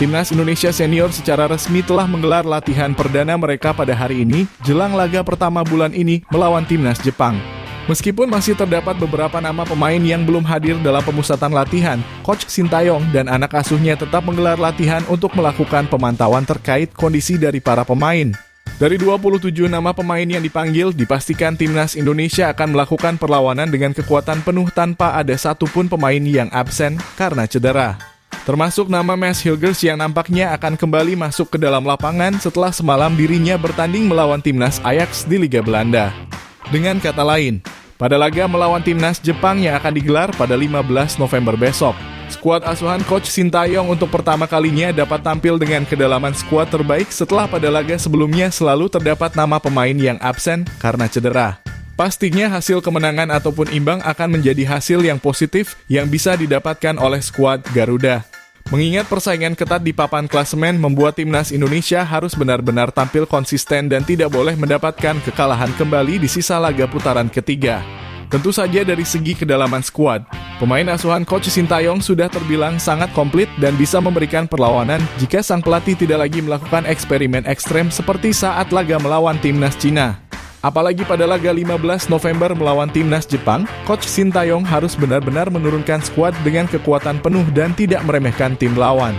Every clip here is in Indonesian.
Timnas Indonesia Senior secara resmi telah menggelar latihan perdana mereka pada hari ini, jelang laga pertama bulan ini melawan Timnas Jepang. Meskipun masih terdapat beberapa nama pemain yang belum hadir dalam pemusatan latihan, Coach Sintayong dan anak asuhnya tetap menggelar latihan untuk melakukan pemantauan terkait kondisi dari para pemain. Dari 27 nama pemain yang dipanggil, dipastikan Timnas Indonesia akan melakukan perlawanan dengan kekuatan penuh tanpa ada satupun pemain yang absen karena cedera. Termasuk nama Mads Hilgers yang nampaknya akan kembali masuk ke dalam lapangan setelah semalam dirinya bertanding melawan Timnas Ajax di Liga Belanda. Dengan kata lain, pada laga melawan Timnas Jepang yang akan digelar pada 15 November besok, skuad asuhan Coach Sintayong untuk pertama kalinya dapat tampil dengan kedalaman skuad terbaik setelah pada laga sebelumnya selalu terdapat nama pemain yang absen karena cedera. Pastinya hasil kemenangan ataupun imbang akan menjadi hasil yang positif yang bisa didapatkan oleh skuad Garuda. Mengingat persaingan ketat di papan klasemen membuat Timnas Indonesia harus benar-benar tampil konsisten dan tidak boleh mendapatkan kekalahan kembali di sisa laga putaran ketiga. Tentu saja dari segi kedalaman skuad, pemain asuhan Coach Sintayong sudah terbilang sangat komplit dan bisa memberikan perlawanan jika sang pelatih tidak lagi melakukan eksperimen ekstrem seperti saat laga melawan Timnas Cina. Apalagi pada laga 15 November melawan Timnas Jepang, Coach Sintayong harus benar-benar menurunkan skuad dengan kekuatan penuh dan tidak meremehkan tim lawan.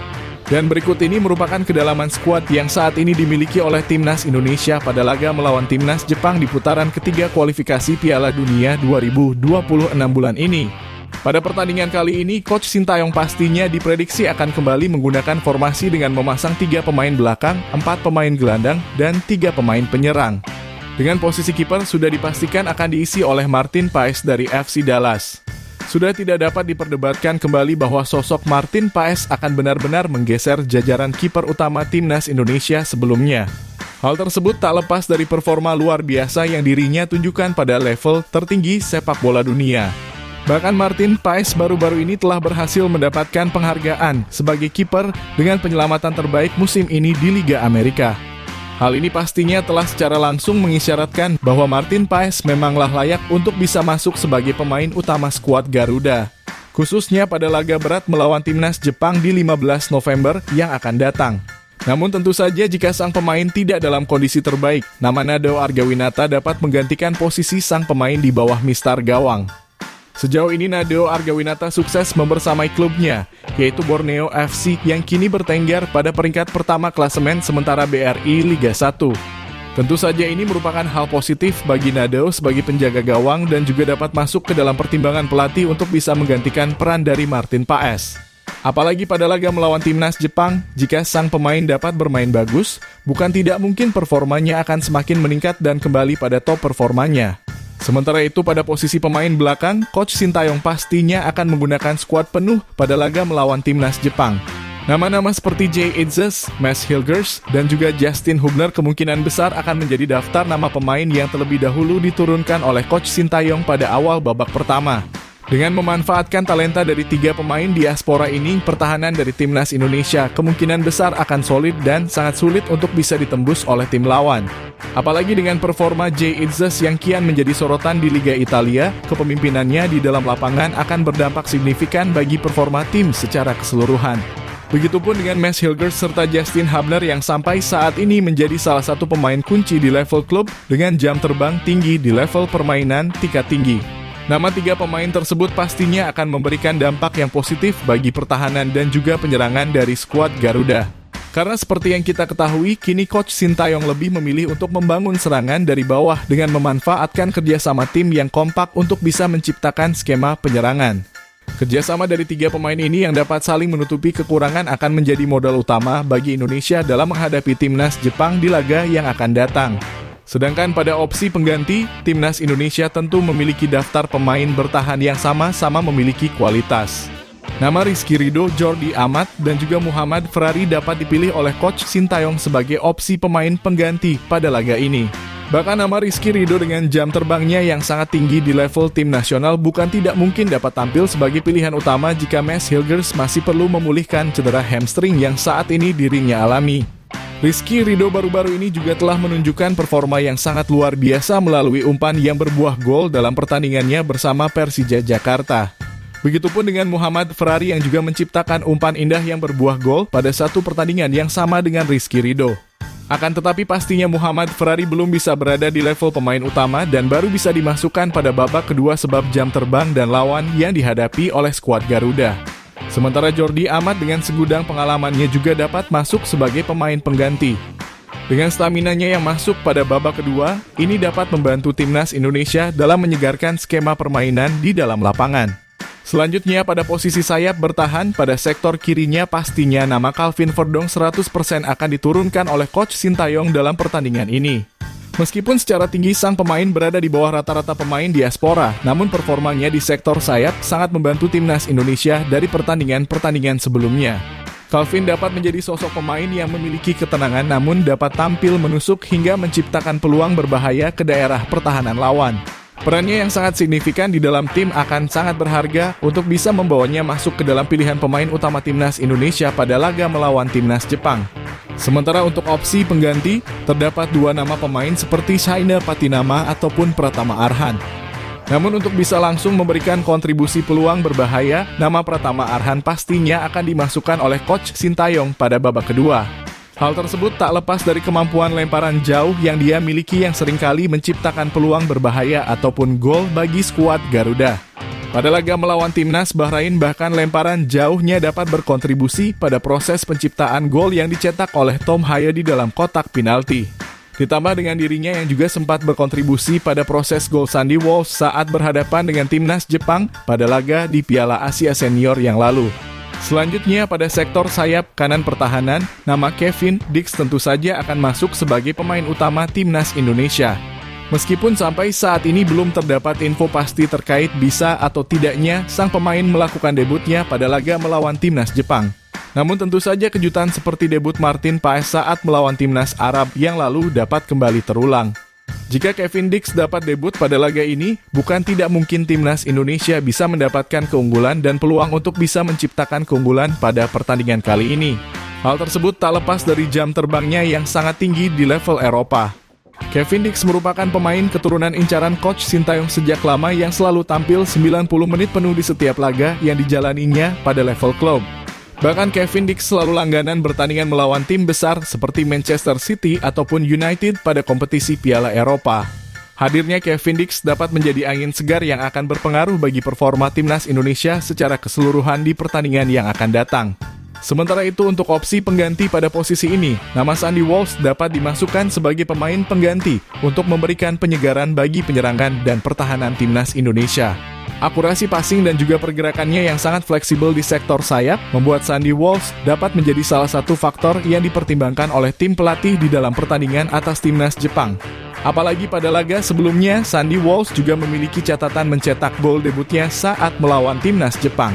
Dan berikut ini merupakan kedalaman skuad yang saat ini dimiliki oleh Timnas Indonesia pada laga melawan Timnas Jepang di putaran ketiga kualifikasi Piala Dunia 2026 bulan ini. Pada pertandingan kali ini, Coach Sintayong pastinya diprediksi akan kembali menggunakan formasi dengan memasang 3 pemain belakang, 4 pemain gelandang, dan 3 pemain penyerang. Dengan posisi kiper sudah dipastikan akan diisi oleh Martin Paes dari FC Dallas. Sudah tidak dapat diperdebatkan kembali bahwa sosok Martin Paes akan benar-benar menggeser jajaran kiper utama Timnas Indonesia sebelumnya. Hal tersebut tak lepas dari performa luar biasa yang dirinya tunjukkan pada level tertinggi sepak bola dunia. Bahkan Martin Paes baru-baru ini telah berhasil mendapatkan penghargaan sebagai kiper dengan penyelamatan terbaik musim ini di Liga Amerika. Hal ini pastinya telah secara langsung mengisyaratkan bahwa Martin Paes memanglah layak untuk bisa masuk sebagai pemain utama skuad Garuda. Khususnya pada laga berat melawan Timnas Jepang di 15 November yang akan datang. Namun tentu saja jika sang pemain tidak dalam kondisi terbaik, nama Nadeo Argawinata dapat menggantikan posisi sang pemain di bawah mistar gawang. Sejauh ini Nadeo Argawinata sukses membersamai klubnya, yaitu Borneo FC yang kini bertengger pada peringkat pertama klasemen sementara BRI Liga 1. Tentu saja ini merupakan hal positif bagi Nadeo sebagai penjaga gawang dan juga dapat masuk ke dalam pertimbangan pelatih untuk bisa menggantikan peran dari Martin Paes. Apalagi pada laga melawan Timnas Jepang, jika sang pemain dapat bermain bagus, bukan tidak mungkin performanya akan semakin meningkat dan kembali pada top performanya. Sementara itu pada posisi pemain belakang, Coach Sintayong pastinya akan menggunakan skuad penuh pada laga melawan Timnas Jepang. Nama-nama seperti Jay Itzes, Mads Hilgers, dan juga Justin Hubner kemungkinan besar akan menjadi daftar nama pemain yang terlebih dahulu diturunkan oleh Coach Sintayong pada awal babak pertama. Dengan memanfaatkan talenta dari 3 pemain diaspora ini, pertahanan dari Timnas Indonesia kemungkinan besar akan solid dan sangat sulit untuk bisa ditembus oleh tim lawan. Apalagi dengan performa Jay Itzes yang kian menjadi sorotan di Liga Italia, kepemimpinannya di dalam lapangan akan berdampak signifikan bagi performa tim secara keseluruhan. Begitupun dengan Mads Hilgers serta Justin Hubner yang sampai saat ini menjadi salah satu pemain kunci di level klub dengan jam terbang tinggi di level permainan tingkat tinggi. Nama 3 pemain tersebut pastinya akan memberikan dampak yang positif bagi pertahanan dan juga penyerangan dari skuad Garuda. Karena seperti yang kita ketahui, kini Coach Sintayong lebih memilih untuk membangun serangan dari bawah dengan memanfaatkan kerjasama tim yang kompak untuk bisa menciptakan skema penyerangan. Kerjasama dari 3 pemain ini yang dapat saling menutupi kekurangan akan menjadi modal utama bagi Indonesia dalam menghadapi Timnas Jepang di laga yang akan datang. Sedangkan pada opsi pengganti, Timnas Indonesia tentu memiliki daftar pemain bertahan yang sama-sama memiliki kualitas. Nama Rizky Ridho, Jordi Amat, dan juga Muhammad Ferrari dapat dipilih oleh Coach Sintayong sebagai opsi pemain pengganti pada laga ini. Bahkan nama Rizky Ridho dengan jam terbangnya yang sangat tinggi di level tim nasional bukan tidak mungkin dapat tampil sebagai pilihan utama jika Mads Hilgers masih perlu memulihkan cedera hamstring yang saat ini dirinya alami. Rizky Ridho baru-baru ini juga telah menunjukkan performa yang sangat luar biasa melalui umpan yang berbuah gol dalam pertandingannya bersama Persija Jakarta. Begitupun dengan Muhammad Ferrari yang juga menciptakan umpan indah yang berbuah gol pada satu pertandingan yang sama dengan Rizky Ridho. Akan tetapi pastinya Muhammad Ferrari belum bisa berada di level pemain utama dan baru bisa dimasukkan pada babak kedua sebab jam terbang dan lawan yang dihadapi oleh skuad Garuda. Sementara Jordi Amat dengan segudang pengalamannya juga dapat masuk sebagai pemain pengganti. Dengan staminanya yang masuk pada babak kedua, ini dapat membantu timnas Indonesia dalam menyegarkan skema permainan di dalam lapangan. Selanjutnya pada posisi sayap bertahan pada sektor kirinya pastinya nama Calvin Verdong 100% akan diturunkan oleh Coach Sintayong dalam pertandingan ini. Meskipun secara tinggi sang pemain berada di bawah rata-rata pemain diaspora, namun performanya di sektor sayap sangat membantu timnas Indonesia dari pertandingan-pertandingan sebelumnya. Calvin dapat menjadi sosok pemain yang memiliki ketenangan namun dapat tampil menusuk hingga menciptakan peluang berbahaya ke daerah pertahanan lawan. Perannya yang sangat signifikan di dalam tim akan sangat berharga untuk bisa membawanya masuk ke dalam pilihan pemain utama timnas Indonesia pada laga melawan timnas Jepang. Sementara untuk opsi pengganti, terdapat dua nama pemain seperti Shaina Patinama ataupun Pratama Arhan. Namun untuk bisa langsung memberikan kontribusi peluang berbahaya, nama Pratama Arhan pastinya akan dimasukkan oleh Coach Sintayong pada babak kedua. Hal tersebut tak lepas dari kemampuan lemparan jauh yang dia miliki yang seringkali menciptakan peluang berbahaya ataupun gol bagi skuad Garuda. Pada laga melawan timnas Bahrain bahkan lemparan jauhnya dapat berkontribusi pada proses penciptaan gol yang dicetak oleh Tom Haye di dalam kotak penalti. Ditambah dengan dirinya yang juga sempat berkontribusi pada proses gol Sandy Walsh saat berhadapan dengan timnas Jepang pada laga di Piala Asia Senior yang lalu. Selanjutnya pada sektor sayap kanan pertahanan, nama Kevin Dix tentu saja akan masuk sebagai pemain utama timnas Indonesia. Meskipun sampai saat ini belum terdapat info pasti terkait bisa atau tidaknya sang pemain melakukan debutnya pada laga melawan timnas Jepang. Namun tentu saja kejutan seperti debut Martin Paes saat melawan timnas Arab yang lalu dapat kembali terulang. Jika Kevin Dix dapat debut pada laga ini, bukan tidak mungkin timnas Indonesia bisa mendapatkan keunggulan dan peluang untuk bisa menciptakan keunggulan pada pertandingan kali ini. Hal tersebut tak lepas dari jam terbangnya yang sangat tinggi di level Eropa. Kevin Dix merupakan pemain keturunan incaran Coach Sintayong sejak lama yang selalu tampil 90 menit penuh di setiap laga yang dijalaninya pada level klub. Bahkan Kevin Dix selalu langganan bertandingan melawan tim besar seperti Manchester City ataupun United pada kompetisi Piala Eropa. Hadirnya Kevin Dix dapat menjadi angin segar yang akan berpengaruh bagi performa timnas Indonesia secara keseluruhan di pertandingan yang akan datang. Sementara itu untuk opsi pengganti pada posisi ini, nama Sandy Walsh dapat dimasukkan sebagai pemain pengganti untuk memberikan penyegaran bagi penyerangan dan pertahanan timnas Indonesia. Akurasi passing dan juga pergerakannya yang sangat fleksibel di sektor sayap membuat Sandy Walsh dapat menjadi salah satu faktor yang dipertimbangkan oleh tim pelatih di dalam pertandingan atas timnas Jepang. Apalagi pada laga sebelumnya, Sandy Walsh juga memiliki catatan mencetak gol debutnya saat melawan timnas Jepang.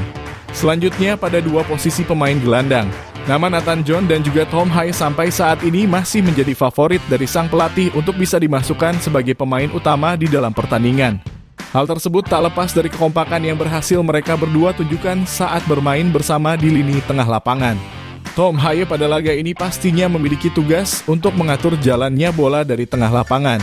Selanjutnya pada dua posisi pemain gelandang, nama Nathan John dan juga Tom Haye sampai saat ini masih menjadi favorit dari sang pelatih untuk bisa dimasukkan sebagai pemain utama di dalam pertandingan. Hal tersebut tak lepas dari kekompakan yang berhasil mereka berdua tunjukkan saat bermain bersama di lini tengah lapangan. Tom Haye pada laga ini pastinya memiliki tugas untuk mengatur jalannya bola dari tengah lapangan.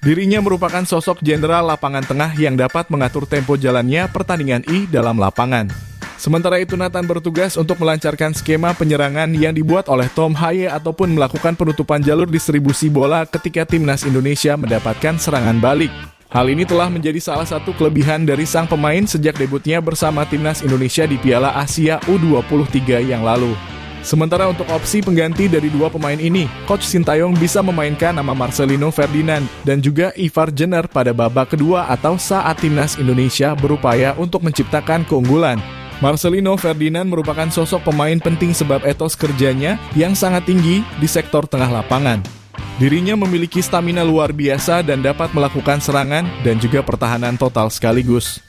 Dirinya merupakan sosok jenderal lapangan tengah yang dapat mengatur tempo jalannya pertandingan dalam lapangan. Sementara itu Nathan bertugas untuk melancarkan skema penyerangan yang dibuat oleh Tom Haye ataupun melakukan penutupan jalur distribusi bola ketika timnas Indonesia mendapatkan serangan balik. Hal ini telah menjadi salah satu kelebihan dari sang pemain sejak debutnya bersama timnas Indonesia di Piala Asia U23 yang lalu. Sementara untuk opsi pengganti dari dua pemain ini, Coach Sintayong bisa memainkan nama Marcelino Ferdinand dan juga Ivar Jenner pada babak kedua atau saat timnas Indonesia berupaya untuk menciptakan keunggulan. Marcelino Ferdinand merupakan sosok pemain penting sebab etos kerjanya yang sangat tinggi di sektor tengah lapangan. Dirinya memiliki stamina luar biasa dan dapat melakukan serangan dan juga pertahanan total sekaligus.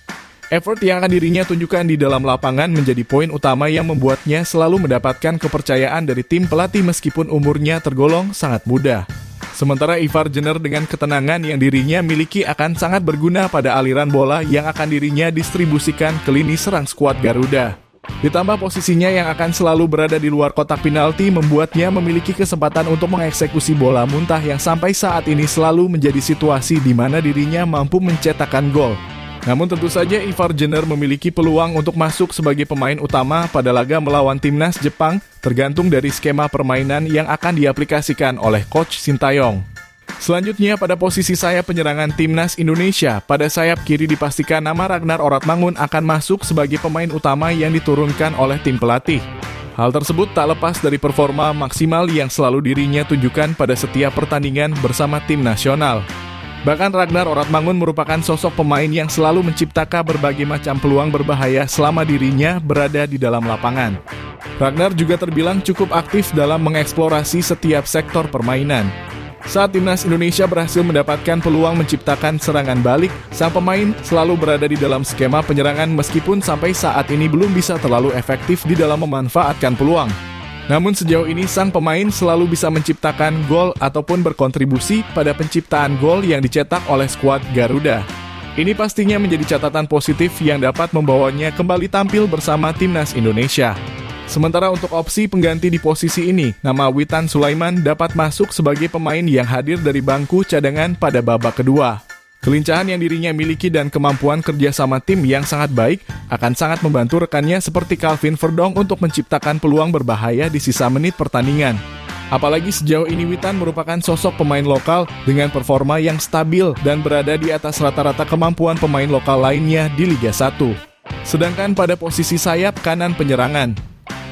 Effort yang akan dirinya tunjukkan di dalam lapangan menjadi poin utama yang membuatnya selalu mendapatkan kepercayaan dari tim pelatih meskipun umurnya tergolong sangat muda. Sementara Ivar Jenner dengan ketenangan yang dirinya miliki akan sangat berguna pada aliran bola yang akan dirinya distribusikan ke lini serang skuad Garuda. Ditambah posisinya yang akan selalu berada di luar kotak penalti membuatnya memiliki kesempatan untuk mengeksekusi bola muntah yang sampai saat ini selalu menjadi situasi di mana dirinya mampu mencetakkan gol. Namun tentu saja Ivar Jenner memiliki peluang untuk masuk sebagai pemain utama pada laga melawan timnas Jepang, tergantung dari skema permainan yang akan diaplikasikan oleh Coach Sintayong. Selanjutnya pada posisi sayap penyerangan timnas Indonesia, pada sayap kiri dipastikan nama Ragnar Oratmangun akan masuk sebagai pemain utama yang diturunkan oleh tim pelatih. Hal tersebut tak lepas dari performa maksimal yang selalu dirinya tunjukkan pada setiap pertandingan bersama tim nasional. Bahkan Ragnar Oratmangun merupakan sosok pemain yang selalu menciptakan berbagai macam peluang berbahaya selama dirinya berada di dalam lapangan. Ragnar juga terbilang cukup aktif dalam mengeksplorasi setiap sektor permainan. Saat timnas Indonesia berhasil mendapatkan peluang menciptakan serangan balik, sang pemain selalu berada di dalam skema penyerangan meskipun sampai saat ini belum bisa terlalu efektif di dalam memanfaatkan peluang. Namun sejauh ini sang pemain selalu bisa menciptakan gol ataupun berkontribusi pada penciptaan gol yang dicetak oleh skuad Garuda. Ini pastinya menjadi catatan positif yang dapat membawanya kembali tampil bersama timnas Indonesia. Sementara untuk opsi pengganti di posisi ini, nama Witan Sulaiman dapat masuk sebagai pemain yang hadir dari bangku cadangan pada babak kedua. Kelincahan yang dirinya miliki dan kemampuan kerjasama tim yang sangat baik akan sangat membantu rekannya seperti Calvin Verdong untuk menciptakan peluang berbahaya di sisa menit pertandingan. Apalagi sejauh ini Witan merupakan sosok pemain lokal dengan performa yang stabil dan berada di atas rata-rata kemampuan pemain lokal lainnya di Liga 1. Sedangkan pada posisi sayap kanan penyerangan,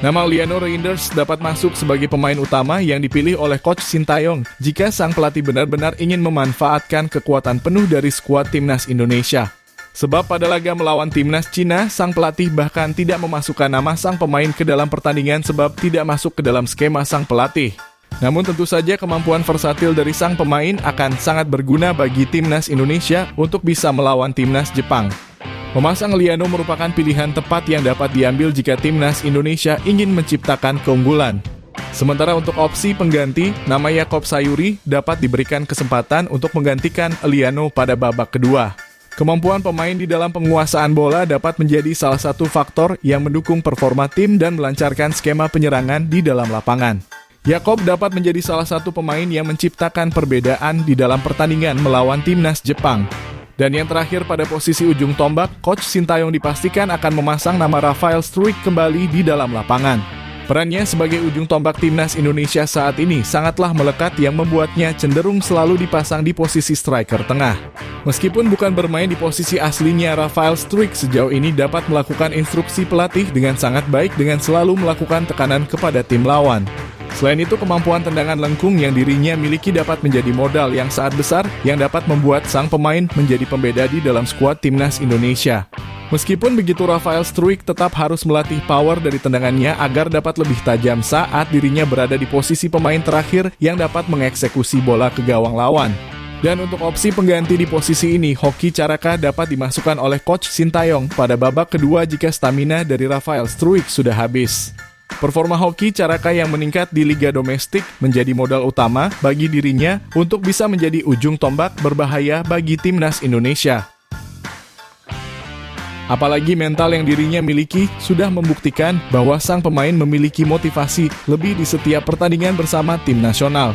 nama Liano Reinders dapat masuk sebagai pemain utama yang dipilih oleh Coach Sintayong jika sang pelatih benar-benar ingin memanfaatkan kekuatan penuh dari skuad timnas Indonesia. Sebab pada laga melawan timnas Cina, sang pelatih bahkan tidak memasukkan nama sang pemain ke dalam pertandingan sebab tidak masuk ke dalam skema sang pelatih. Namun tentu saja kemampuan versatil dari sang pemain akan sangat berguna bagi timnas Indonesia untuk bisa melawan timnas Jepang. Memasang Liano merupakan pilihan tepat yang dapat diambil jika timnas Indonesia ingin menciptakan keunggulan. Sementara untuk opsi pengganti, nama Yakob Sayuri dapat diberikan kesempatan untuk menggantikan Liano pada babak kedua. Kemampuan pemain di dalam penguasaan bola dapat menjadi salah satu faktor yang mendukung performa tim dan melancarkan skema penyerangan di dalam lapangan. Yakob dapat menjadi salah satu pemain yang menciptakan perbedaan di dalam pertandingan melawan timnas Jepang. Dan yang terakhir pada posisi ujung tombak, Coach Sintayong dipastikan akan memasang nama Rafael Struijk kembali di dalam lapangan. Perannya sebagai ujung tombak timnas Indonesia saat ini sangatlah melekat yang membuatnya cenderung selalu dipasang di posisi striker tengah. Meskipun bukan bermain di posisi aslinya, Rafael Struijk sejauh ini dapat melakukan instruksi pelatih dengan sangat baik dengan selalu melakukan tekanan kepada tim lawan. Selain itu, kemampuan tendangan lengkung yang dirinya miliki dapat menjadi modal yang sangat besar yang dapat membuat sang pemain menjadi pembeda di dalam skuad timnas Indonesia. Meskipun begitu, Rafael Struijk tetap harus melatih power dari tendangannya agar dapat lebih tajam saat dirinya berada di posisi pemain terakhir yang dapat mengeksekusi bola ke gawang lawan. Dan untuk opsi pengganti di posisi ini, Hoki Caraka dapat dimasukkan oleh Coach Sintayong pada babak kedua jika stamina dari Rafael Struijk sudah habis. Performa Hoki Caraka yang meningkat di Liga Domestik menjadi modal utama bagi dirinya untuk bisa menjadi ujung tombak berbahaya bagi timnas Indonesia. Apalagi mental yang dirinya miliki sudah membuktikan bahwa sang pemain memiliki motivasi lebih di setiap pertandingan bersama tim nasional.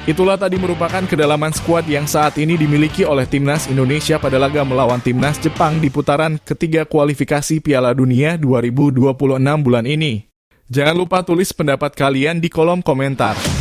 Itulah tadi merupakan kedalaman skuad yang saat ini dimiliki oleh timnas Indonesia pada laga melawan timnas Jepang di putaran ketiga kualifikasi Piala Dunia 2026 bulan ini. Jangan lupa tulis pendapat kalian di kolom komentar.